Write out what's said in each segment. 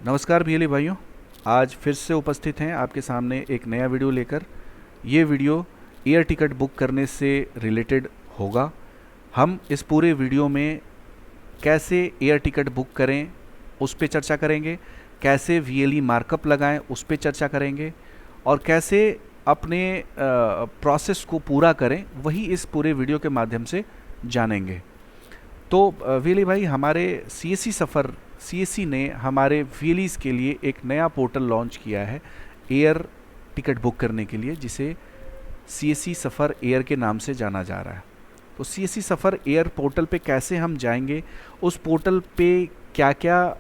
नमस्कार भैया भाइयों, आज फिर से उपस्थित हैं आपके सामने एक नया वीडियो लेकर। ये वीडियो एयर टिकट बुक करने से रिलेटेड होगा। हम इस पूरे वीडियो में कैसे एयर टिकट बुक करें उस पे चर्चा करेंगे, कैसे वीएलई मार्कअप लगाएं उस पे चर्चा करेंगे, और कैसे अपने प्रोसेस को पूरा करें वही इस पूरे वीडियो के माध्यम से जानेंगे। तो वीएलई भाई, हमारे सीएससी ने हमारे वीएलईज़ के लिए एक नया पोर्टल लॉन्च किया है एयर टिकट बुक करने के लिए, जिसे सीएससी सफ़र एयर के नाम से जाना जा रहा है। तो सीएससी सफ़र एयर पोर्टल पे कैसे हम जाएंगे, उस पोर्टल पे क्या क्या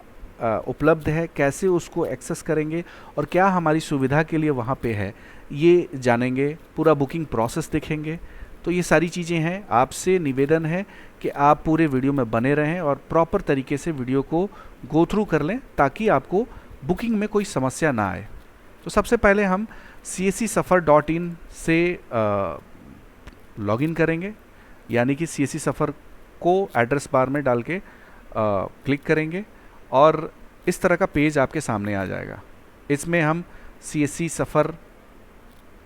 उपलब्ध है, कैसे उसको एक्सेस करेंगे और क्या हमारी सुविधा के लिए वहाँ पे है, ये जानेंगे। पूरा बुकिंग प्रोसेस देखेंगे। तो ये सारी चीज़ें हैं। आपसे निवेदन है कि आप पूरे वीडियो में बने रहें और प्रॉपर तरीके से वीडियो को गो थ्रू कर लें, ताकि आपको बुकिंग में कोई समस्या ना आए। तो सबसे पहले हम cscsafar.in से लॉगिन करेंगे, यानी कि सीएससी सफ़र को एड्रेस बार में डाल के क्लिक करेंगे और इस तरह का पेज आपके सामने आ जाएगा। इसमें हम सीएससी सफ़र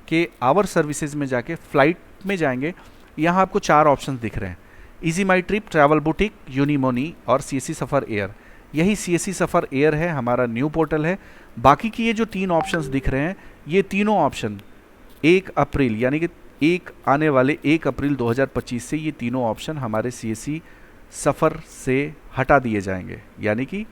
के आवर सर्विसेज में जाके फ़्लाइट में जाएंगे। यहाँ आपको 4 ऑप्शन दिख रहे हैं: इजी माई ट्रिप, ट्रैवल बुटीक, यूनिमोनी और सीएससी सफ़र एयर। यही सीएससी सफ़र एयर है, हमारा न्यू पोर्टल है। बाकी की ये जो 3 ऑप्शंस दिख रहे हैं, ये तीनों ऑप्शन 1 अप्रैल यानी कि आने वाले 1 अप्रैल 2025 से ये तीनों ऑप्शन हमारे सीएससी सफ़र से हटा दिए जाएंगे। यानी कि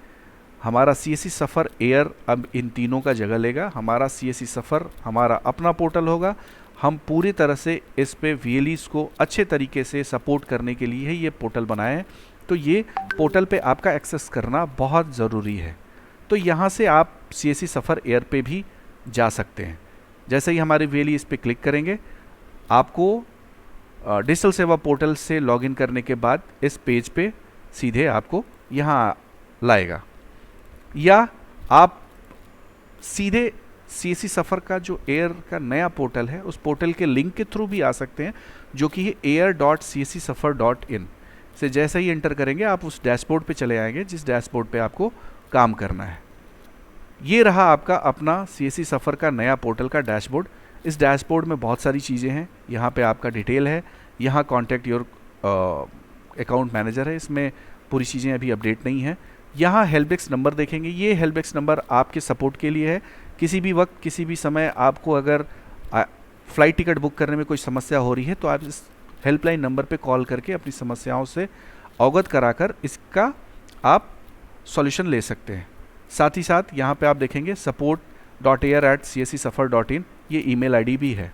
हमारा सीएससी सफ़र एयर अब इन तीनों का जगह लेगा। हमारा सीएससी सफ़र हमारा अपना पोर्टल होगा। हम पूरी तरह से इस पे वीएलईज़ को अच्छे तरीके से सपोर्ट करने के लिए ये पोर्टल बनाए हैं। तो ये पोर्टल पे आपका एक्सेस करना बहुत ज़रूरी है। तो यहाँ से आप सीएससी सफ़र एयर पे भी जा सकते हैं। जैसे ही हमारे वीएलई इस पे क्लिक करेंगे, आपको डिजिटल सेवा पोर्टल से लॉगिन करने के बाद इस पेज पे सीधे आपको यहाँ लाएगा, या आप सीधे सीएससी सफ़र का जो एयर का नया पोर्टल है उस पोर्टल के लिंक के थ्रू भी आ सकते हैं, जो कि है air.cscsafar.in से। जैसे ही एंटर करेंगे आप उस डैशबोर्ड पे चले आएंगे, जिस डैशबोर्ड पे आपको काम करना है। ये रहा आपका अपना सीएससी सफ़र का नया पोर्टल का डैशबोर्ड। इस डैशबोर्ड में बहुत सारी चीज़ें हैं। यहाँ पे आपका डिटेल है, यहाँ कॉन्टैक्ट योर अकाउंट मैनेजर है, इसमें पूरी चीज़ें अभी अपडेट नहीं है। यहाँ हेल्प डेस्क नंबर देखेंगे। ये हेल्प डेस्क नंबर आपके सपोर्ट के लिए है। किसी भी वक्त, किसी भी समय आपको अगर फ़्लाइट टिकट बुक करने में कोई समस्या हो रही है, तो आप इस हेल्पलाइन नंबर पे कॉल करके अपनी समस्याओं से अवगत कराकर इसका आप सॉल्यूशन ले सकते हैं। साथ ही साथ यहाँ पे आप देखेंगे support.air@cscsafar.in, ये ईमेल आईडी भी है।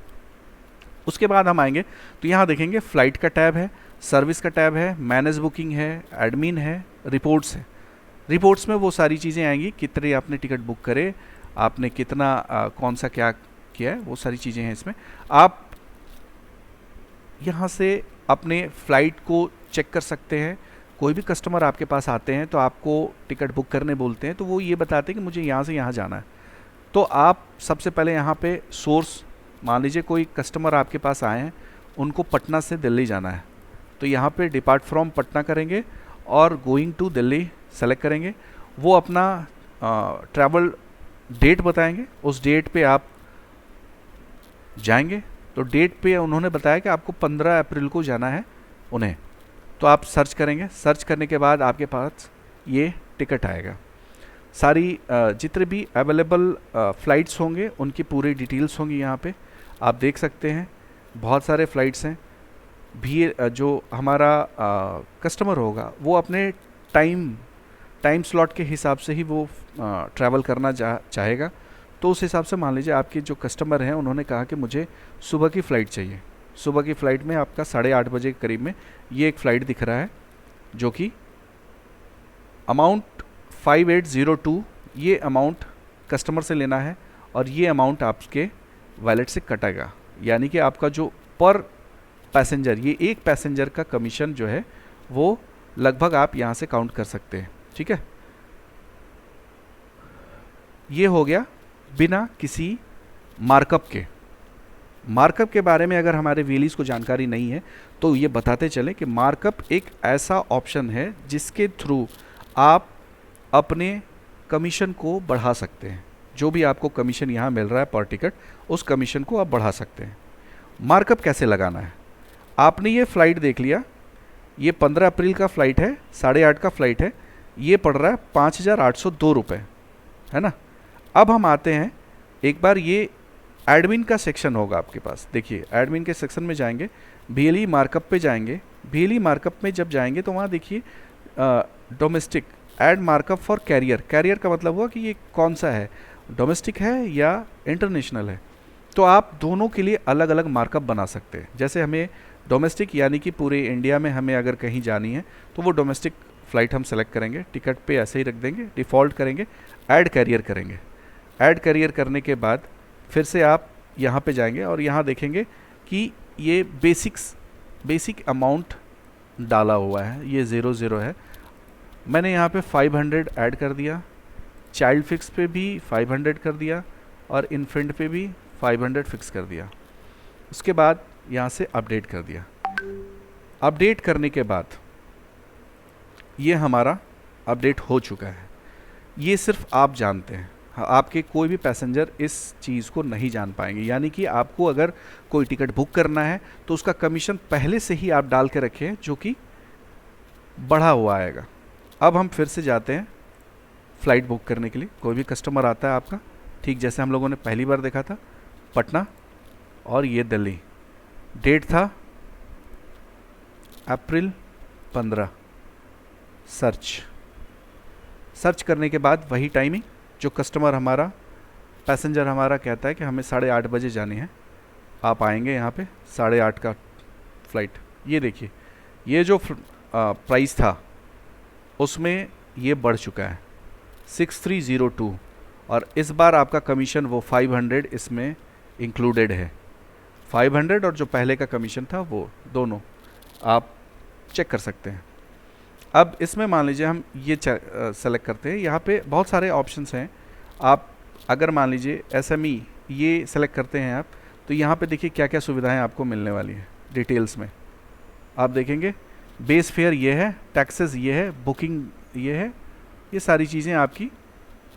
उसके बाद हम आएंगे तो यहाँ देखेंगे फ़्लाइट का टैब है, सर्विस का टैब है, मैनेज बुकिंग है, एडमिन है, रिपोर्ट्स है। रिपोर्ट्स में वो सारी चीज़ें आएंगी, कितने आपने टिकट बुक करे, आपने कितना कौन सा क्या किया है, वो सारी चीज़ें हैं इसमें। आप यहाँ से अपने फ़्लाइट को चेक कर सकते हैं। कोई भी कस्टमर आपके पास आते हैं तो आपको टिकट बुक करने बोलते हैं, तो वो ये बताते हैं कि मुझे यहाँ से यहाँ जाना है। तो आप सबसे पहले यहाँ पे सोर्स, मान लीजिए कोई कस्टमर आपके पास आए हैं, उनको पटना से दिल्ली जाना है, तो यहाँ पे डिपार्ट फ्रॉम पटना करेंगे और गोइंग टू दिल्ली सेलेक्ट करेंगे। वो अपना ट्रैवल डेट बताएंगे, उस डेट पे आप जाएंगे। तो डेट पे उन्होंने बताया कि आपको 15 अप्रैल को जाना है उन्हें, तो आप सर्च करेंगे। सर्च करने के बाद आपके पास ये टिकट आएगा। सारी जितने भी अवेलेबल फ़्लाइट्स होंगे उनकी पूरी डिटेल्स होंगी यहाँ पे, आप देख सकते हैं। बहुत सारे फ़्लाइट्स हैं भी। जो हमारा कस्टमर होगा वो अपने टाइम स्लॉट के हिसाब से ही वो ट्रैवल करना चाहेगा। तो उस हिसाब से मान लीजिए आपके जो कस्टमर हैं उन्होंने कहा कि मुझे सुबह की फ़्लाइट चाहिए। सुबह की फ़्लाइट में आपका 8:30 बजे के करीब में ये एक फ़्लाइट दिख रहा है, जो कि अमाउंट 5802, ये अमाउंट कस्टमर से लेना है और ये अमाउंट आपके वॉलेट से कटेगा। यानी कि आपका जो पर पैसेंजर, ये एक पैसेंजर का कमीशन जो है वो लगभग आप यहाँ से काउंट कर सकते हैं। ठीक है, ये हो गया बिना किसी मार्कअप के। मार्कअप के बारे में अगर हमारे वीएलईज़ को जानकारी नहीं है तो ये बताते चलें कि मार्कअप एक ऐसा ऑप्शन है जिसके थ्रू आप अपने कमीशन को बढ़ा सकते हैं। जो भी आपको कमीशन यहाँ मिल रहा है पर टिकट, उस कमीशन को आप बढ़ा सकते हैं। मार्कअप कैसे लगाना है, आपने ये फ़्लाइट देख लिया, ये 15 अप्रैल का फ़्लाइट है, 8:30 का फ़्लाइट है, ये पड़ रहा है 5,802 रुपये, है ना। अब हम आते हैं, एक बार ये एडमिन का सेक्शन होगा आपके पास, देखिए एडमिन के सेक्शन में जाएंगे, BLE मार्कअप पे जाएंगे। BLE मार्कअप में जब जाएंगे तो वहाँ देखिए domestic add markup for carrier, carrier का मतलब हुआ कि ये कौन सा है, डोमेस्टिक है या इंटरनेशनल है। तो आप दोनों के लिए अलग अलग मार्कअप बना सकते हैं। जैसे हमें डोमेस्टिक यानी कि पूरे इंडिया में हमें अगर कहीं जानी है तो वो डोमेस्टिक फ़्लाइट हम सेलेक्ट करेंगे, टिकट पे ऐसे ही रख देंगे, डिफ़ॉल्ट करेंगे, ऐड कैरियर करेंगे। ऐड कैरियर करने के बाद फिर से आप यहाँ पे जाएंगे और यहाँ देखेंगे कि ये बेसिक अमाउंट डाला हुआ है, ये 00 है। मैंने यहाँ पे 500 ऐड कर दिया, चाइल्ड फिक्स पे भी 500 कर दिया और इन्फेंट पे भी 500 फिक्स कर दिया। उसके बाद यहाँ से अपडेट कर दिया। अपडेट करने के बाद ये हमारा अपडेट हो चुका है। ये सिर्फ आप जानते हैं, आपके कोई भी पैसेंजर इस चीज़ को नहीं जान पाएंगे। यानी कि आपको अगर कोई टिकट बुक करना है तो उसका कमीशन पहले से ही आप डाल के रखें, जो कि बढ़ा हुआ आएगा। अब हम फिर से जाते हैं फ़्लाइट बुक करने के लिए। कोई भी कस्टमर आता है आपका, ठीक जैसे हम लोगों ने पहली बार देखा था, पटना और ये दिल्ली, डेट था अप्रैल 15। सर्च करने के बाद वही टाइमिंग जो कस्टमर हमारा, पैसेंजर हमारा कहता है कि हमें 8:30 बजे जानी है, आप आएंगे यहाँ पे 8:30 का फ़्लाइट। ये देखिए, ये जो प्राइस था उसमें ये बढ़ चुका है 6302, और इस बार आपका कमीशन वो 500 इसमें इंक्लूडेड है। 500 और जो पहले का कमीशन था वो दोनों आप चेक कर सकते हैं। अब इसमें मान लीजिए हम ये सेलेक्ट करते हैं, यहाँ पे बहुत सारे ऑप्शंस हैं। आप अगर मान लीजिए SME ये सेलेक्ट करते हैं आप, तो यहाँ पे देखिए क्या क्या सुविधाएं आपको मिलने वाली हैं। डिटेल्स में आप देखेंगे बेस फेयर ये है, टैक्सेस ये है, बुकिंग ये है, ये सारी चीज़ें आपकी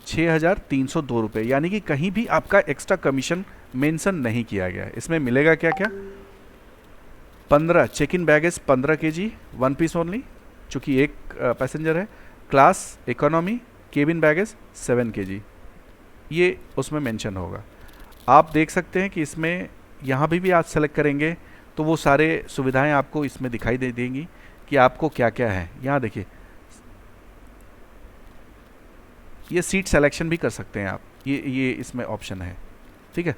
6,302 रुपये, यानी कि कहीं भी आपका एक्स्ट्रा कमीशन मेंशन नहीं किया गया है। इसमें मिलेगा क्या क्या, 15 check in baggage 15 kg 1 piece only, चूँकि एक पैसेंजर है, class economy cabin baggage 7 kg, ये उसमें मेंशन होगा। आप देख सकते हैं कि इसमें यहाँ भी आप सेलेक्ट करेंगे तो वो सारे सुविधाएं आपको इसमें दिखाई दे देंगी कि आपको क्या क्या है। यहाँ देखिए, ये सीट सिलेक्शन भी कर सकते हैं आप, ये इसमें ऑप्शन है, ठीक है।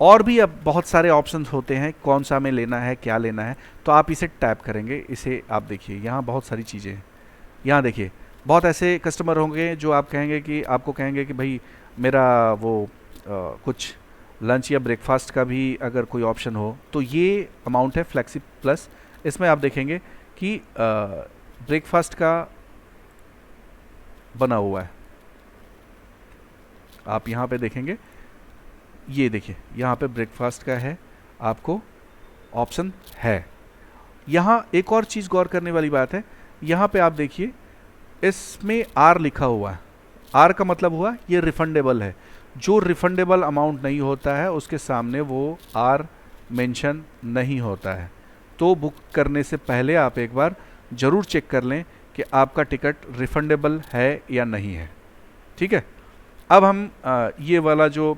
और भी अब बहुत सारे ऑप्शंस होते हैं, कौन सा में लेना है, क्या लेना है, तो आप इसे टैप करेंगे। इसे आप देखिए, यहाँ बहुत सारी चीज़ें हैं। यहाँ देखिए, बहुत ऐसे कस्टमर होंगे जो आप कहेंगे कि आपको कहेंगे कि भाई मेरा वो कुछ लंच या ब्रेकफास्ट का भी अगर कोई ऑप्शन हो, तो ये अमाउंट है फ्लेक्सी प्लस। इसमें आप देखेंगे कि ब्रेकफास्ट का बना हुआ है, आप यहाँ पे देखेंगे, ये देखिए यहाँ पे ब्रेकफास्ट का है, आपको ऑप्शन है। यहाँ एक और चीज़ गौर करने वाली बात है, यहाँ पे आप देखिए इसमें R लिखा हुआ है। R का मतलब हुआ ये रिफंडेबल है। जो रिफंडेबल अमाउंट नहीं होता है उसके सामने वो R मेंशन नहीं होता है। तो बुक करने से पहले आप एक बार ज़रूर चेक कर लें कि आपका टिकट रिफंडेबल है या नहीं है, ठीक है। अब हम ये वाला जो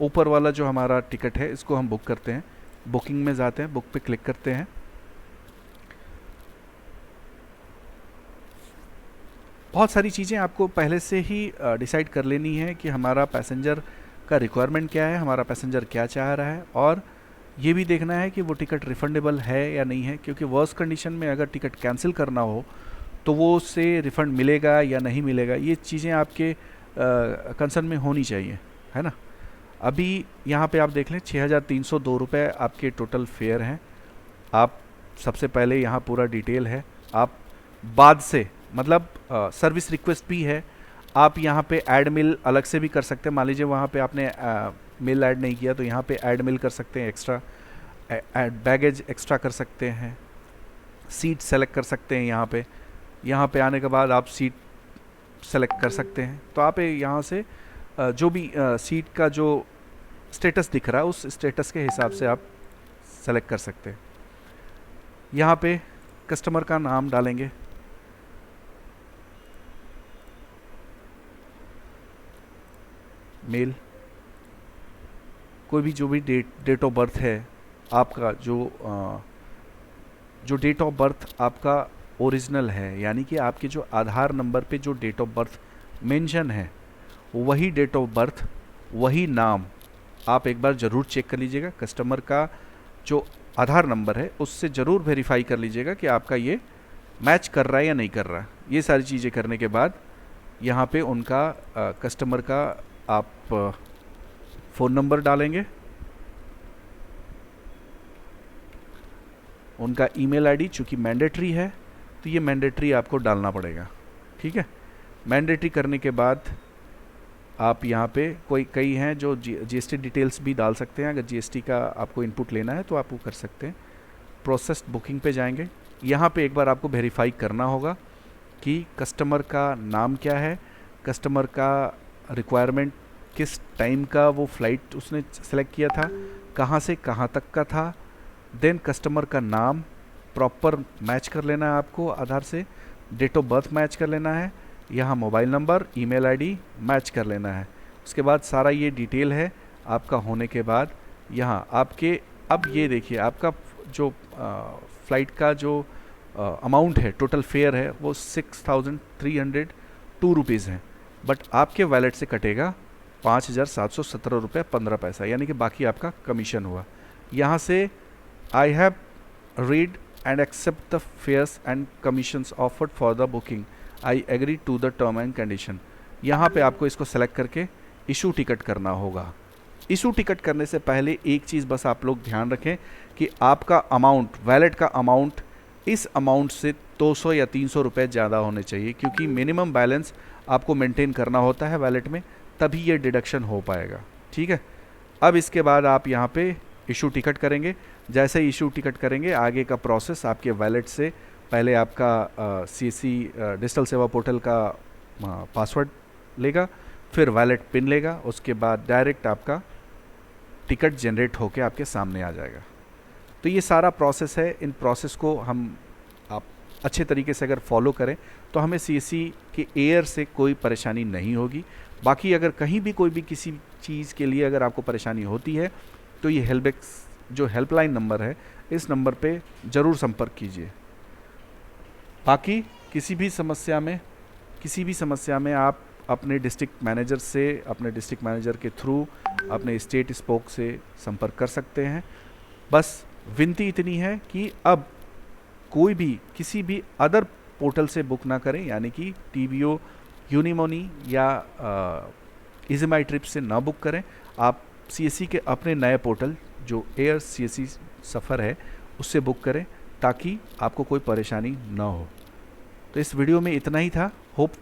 ऊपर वाला जो हमारा टिकट है इसको हम बुक करते हैं। बुकिंग में जाते हैं, बुक पे क्लिक करते हैं। बहुत सारी चीज़ें आपको पहले से ही डिसाइड कर लेनी है कि हमारा पैसेंजर का रिक्वायरमेंट क्या है, हमारा पैसेंजर क्या चाह रहा है, और ये भी देखना है कि वो टिकट रिफंडेबल है या नहीं है। क्योंकि वर्स्ट कंडीशन में अगर टिकट कैंसिल करना हो तो वो उससे रिफ़ंड मिलेगा या नहीं मिलेगा, ये चीज़ें आपके कंसर्न में होनी चाहिए, है ना। अभी यहाँ पे आप देख लें 6,302 रुपये आपके टोटल फेयर हैं। आप सबसे पहले यहाँ पूरा डिटेल है, आप बाद से मतलब सर्विस रिक्वेस्ट भी है, आप यहाँ पे ऐड मिल अलग से भी कर सकते हैं। मान लीजिए वहाँ पे आपने मिल ऐड नहीं किया तो यहाँ पे ऐड मिल कर सकते हैं, एक्स्ट्रा ऐड बैगेज एक्स्ट्रा कर सकते हैं, सीट सेलेक्ट कर सकते हैं। यहाँ पे आने के बाद आप सीट सेलेक्ट कर सकते हैं। तो आप यहाँ से जो भी सीट का जो स्टेटस दिख रहा है उस स्टेटस के हिसाब से आप सेलेक्ट कर सकते हैं। यहाँ पे कस्टमर का नाम डालेंगे, मेल, कोई भी जो भी डेट ऑफ बर्थ है आपका, जो डेट ऑफ बर्थ आपका ओरिजिनल है, यानी कि आपके जो आधार नंबर पे जो डेट ऑफ बर्थ मेंशन है वही डेट ऑफ बर्थ, वही नाम आप एक बार ज़रूर चेक कर लीजिएगा। कस्टमर का जो आधार नंबर है उससे ज़रूर वेरीफाई कर लीजिएगा कि आपका ये मैच कर रहा है या नहीं कर रहा है। ये सारी चीज़ें करने के बाद यहाँ पे उनका कस्टमर का आप फ़ोन नंबर डालेंगे, उनका ईमेल आईडी, चूँकि मैंडेटरी है तो ये मैंडेटरी आपको डालना पड़ेगा, ठीक है। मैंडेटरी करने के बाद आप यहाँ पे कई हैं जो जीएसटी डिटेल्स भी डाल सकते हैं। अगर जीएसटी का आपको इनपुट लेना है तो आप वो कर सकते हैं। प्रोसेस्ड बुकिंग पे जाएंगे, यहाँ पे एक बार आपको वेरीफाई करना होगा कि कस्टमर का नाम क्या है, कस्टमर का रिक्वायरमेंट किस टाइम का वो फ़्लाइट उसने सेलेक्ट किया था, कहाँ से कहाँ तक का था। देन कस्टमर का नाम प्रॉपर मैच कर लेना है आपको आधार से, डेट ऑफ बर्थ मैच कर लेना है, यहाँ mobile number, email ID match कर लेना है। उसके बाद सारा ये डिटेल है आपका होने के बाद यहाँ आपके, अब ये देखिए आपका जो फ़्लाइट का जो अमाउंट है, टोटल फेयर है वो 6,302 रुपीज़ है, बट आपके वैलेट से कटेगा 5,717 रुपये 15 पैसा, यानी कि बाकी आपका कमीशन हुआ। यहाँ से I have read and accept the fares and commissions offered for the booking, I agree to the term and condition. यहाँ पे आपको इसको सेलेक्ट करके इशू टिकट करना होगा। इशू टिकट करने से पहले एक चीज़ बस आप लोग ध्यान रखें कि आपका अमाउंट, वैलेट का अमाउंट इस अमाउंट से 200 या 300 रुपये ज़्यादा होने चाहिए, क्योंकि मिनिमम बैलेंस आपको मेंटेन करना होता है वैलेट में, तभी ये डिडक्शन हो पाएगा, ठीक है। अब इसके बाद आप यहाँ पे इशू टिकट करेंगे। जैसे ही इशू टिकट करेंगे आगे का प्रोसेस, आपके वैलेट से पहले आपका सीएससी डिजिटल सेवा पोर्टल का पासवर्ड लेगा, फिर वैलेट पिन लेगा, उसके बाद डायरेक्ट आपका टिकट जनरेट होके आपके सामने आ जाएगा। तो ये सारा प्रोसेस है। इन प्रोसेस को आप अच्छे तरीके से अगर फॉलो करें तो हमें सीएससी के एयर से कोई परेशानी नहीं होगी। बाकी अगर कहीं भी कोई भी किसी चीज़ के लिए अगर आपको परेशानी होती है तो ये हेल्पडेस्क जो हेल्पलाइन नंबर है, इस नंबर पे ज़रूर संपर्क कीजिए। बाकी किसी भी समस्या में आप अपने डिस्ट्रिक्ट मैनेजर से, अपने डिस्ट्रिक्ट मैनेजर के थ्रू अपने स्टेट स्पोक से संपर्क कर सकते हैं। बस विनती इतनी है कि अब कोई भी किसी भी अदर पोर्टल से बुक ना करें, यानी कि टीबीओ, यूनिमोनी या इज़ीमाई ट्रिप से ना बुक करें। आप सीएससी के अपने नए पोर्टल जो एयर सीएससी सफ़र है उससे बुक करें, ताकि आपको कोई परेशानी ना हो। तो इस वीडियो में इतना ही था। होप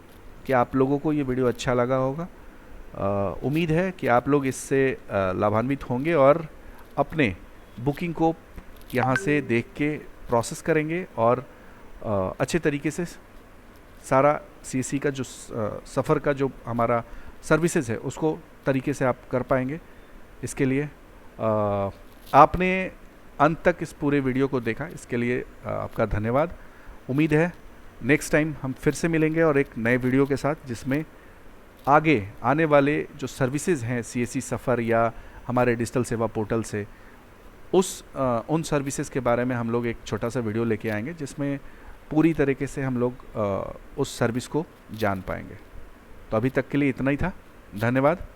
कि आप लोगों को ये वीडियो अच्छा लगा होगा। उम्मीद है कि आप लोग इससे लाभान्वित होंगे और अपने बुकिंग को यहाँ से देख के प्रोसेस करेंगे और अच्छे तरीके से सारा सीएससी का जो सफ़र का जो हमारा सर्विसेज है उसको तरीके से आप कर पाएंगे। इसके लिए आपने अंत तक इस पूरे वीडियो को देखा, इसके लिए आपका धन्यवाद। उम्मीद है नेक्स्ट टाइम हम फिर से मिलेंगे और एक नए वीडियो के साथ, जिसमें आगे आने वाले जो सर्विसेज हैं सीएससी सफ़र या हमारे डिजिटल सेवा पोर्टल से, उन सर्विसेज के बारे में हम लोग एक छोटा सा वीडियो लेके आएंगे, जिसमें पूरी तरीके से हम लोग उस सर्विस को जान पाएंगे। तो अभी तक के लिए इतना ही था। धन्यवाद।